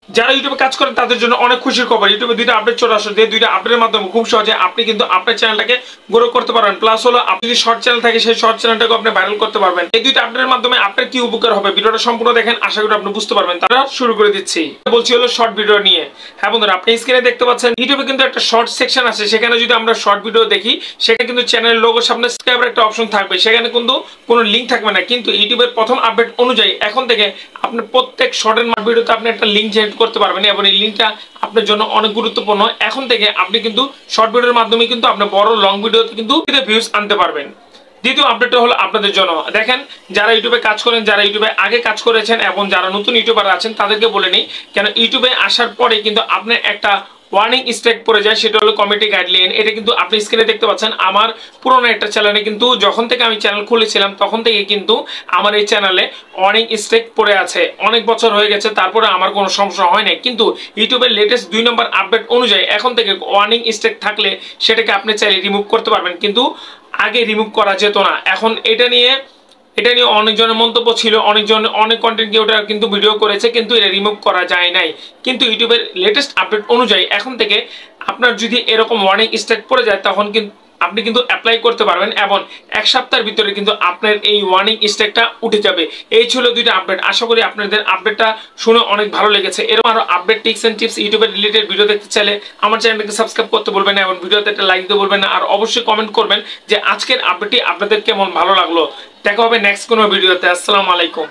যারা ইউটিউবে কাজ করেন তাদের জন্য অনেক খুশির খবর, ইউটিউবে দুইটা আপডেট চলে আসছে। যে দুইটা আপডেটের মাধ্যমে খুব সহজে আপনি কিন্তু আপনার চ্যানেলটাকে গ্রো করতে পারবেন। প্লাস হলো আপনি যদি শর্ট চ্যানেল থাকে সেই শর্ট চ্যানেলটাকে আপনি ভাইরাল করতে পারবেন। এই দুইটা আপডেটের মাধ্যমে আপনার কি উপকার হবে ভিডিওটা সম্পূর্ণ দেখেন, আশা করি আপনি বুঝতে পারবেন। তারা শুরু করে দিচ্ছি। বলছি হলো শর্ট ভিডিও নিয়ে। হ্যাঁ বন্ধুরা, আপনি স্ক্রিনে দেখতে পাচ্ছেন ইউটিউবে কিন্তু একটা শর্ট সেকশন আছে। সেখানে যদি আমরা শর্ট ভিডিও দেখি সেখানে কিন্তু চ্যানেলের লোগোর সামনে সাবস্ক্রাইবার একটা অপশন থাকবে, সেখানে কিন্তু কোনো লিঙ্ক থাকবে না। কিন্তু ইউটিউবের প্রথম আপডেট অনুযায়ী এখন থেকে আপনি প্রত্যেক শর্টের ভিডিওতে আপনি একটা লিঙ্ক জেনারেট করতে পারবেন এবং এই লিঙ্কটা আপনার জন্য অনেক গুরুত্বপূর্ণ। এখন থেকে আপনি কিন্তু শর্ট ভিডিওর মাধ্যমে কিন্তু আপনার বড় লং ভিডিওতে কিন্তু ভিউজ আনতে পারবেন। দ্বিতীয় আপডেটটা হলো আপনাদের জন্য। দেখেন, যারা ইউটিউবে কাজ করেন, যারা ইউটিউবে আগে কাজ করেছেন এবং যারা নতুন ইউটিউবার আছেন তাদেরকে বলে নিই, কেন ইউটিউবে আসার পরে কিন্তু আপনার একটা ওয়ার্নিং স্ট্রাইক পড়ে যায়, সেটা হলো কমিউনিটি গাইডলাইন। এটা কিন্তু আপনি স্ক্রিনে দেখতে পাচ্ছেন। আমার পুরোনো একটা চ্যানেলে কিন্তু যখন থেকে আমি চ্যানেল খুলেছিলাম তখন থেকে কিন্তু আমার এই চ্যানেলে ওয়ার্নিং স্ট্রাইক পড়ে আছে। অনেক বছর হয়ে গেছে, তারপরে আমার কোনো সমস্যা হয় না। কিন্তু ইউটিউবের লেটেস্ট 2 নম্বর আপডেট অনুযায়ী এখন থেকে ওয়ার্নিং স্ট্রাইক থাকলে সেটাকে আপনি চাইলে রিমুভ করতে পারবেন, কিন্তু আগে রিমুভ করা যেত না। এখন এটা নিয়ে অনেকজনের মন্তব্য ছিল, অনেক কন্টেন্ট ক্রিয়েটর কিন্তু ভিডিও করেছে, কিন্তু এটা রিমুভ করা যায় নাই। কিন্তু ইউটিউবের লেটেস্ট আপডেট অনুযায়ী এখন থেকে আপনার যদি এরকম ওয়ার্নিং স্ট্রাইক পড়ে যায় তখন কিন্তু আপনি কিন্তু অ্যাপ্লাই করতে পারবেন এবং এক সপ্তাহের ভিতরে কিন্তু আপনার এই ওয়ার্নিং স্ট্রাইকটা উঠে যাবে। এই ছিল দুইটা আপডেট। আশা করি আপনাদের আপডেটটা শুনে অনেক ভালো লেগেছে। এরকম আরো আপডেট টিপস এন্ড টিপস ইউটিউবের রিলেটেড ভিডিও দেখতে চাইলে আমার চ্যানেলটাকে সাবস্ক্রাইব করতে বলবেন না এবং ভিডিওতে একটা লাইক দিতে বলবেন না। আর অবশ্যই কমেন্ট করবেন যে আজকের আপডেটটি আপনাদের কেমন ভালো লাগলো। দেখা হবে নেক্সট কোনো ভিডিওতে। আসসালামু আলাইকুম।